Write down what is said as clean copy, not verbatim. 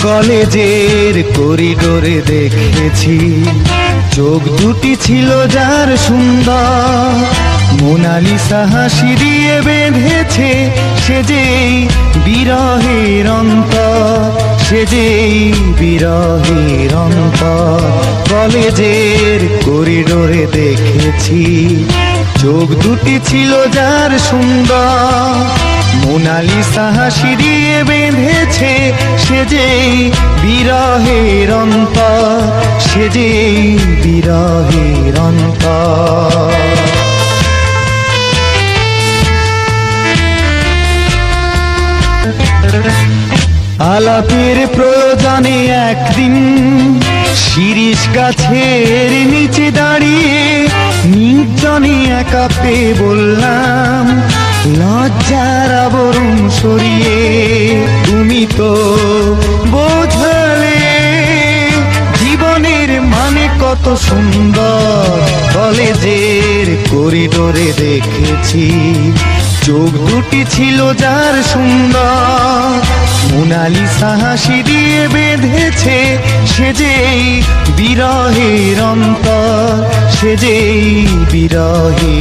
কলেজের করিডোরে দেখেছি চোখ দুটি ছিল যার সুন্দর, মোনালিসা হাসি দিয়ে বেঁধেছে সে যেই বিরহের অন্তর, সে যেই বিরহের অন্তর। কলেজের করিডোরে দেখেছি চোখ দুটি ছিল যার সুন্দর, মোনালিসা হাসি দিয়ে বেঁধেছে সে যেই বিরহের অন্তর, সে যেই বিরহের অন্তর। আলাপের প্রয়োজনে একদিন শিরীষ গাছের নিচে দাঁড়িয়ে নির্জনে একা পেয়ে বললাম, লজ্জার আবরণ সরিয়ে তুমি তো বোঝালে জীবনের মানে কত সুন্দর। কলেজের করিডোরে দেখেছি চোখ দুটি ছিল যার সুন্দর, মোনালিসা হাসি দিয়ে বেঁধেছে সে যেই বিরহের অন্তর, সে যেই বিরহের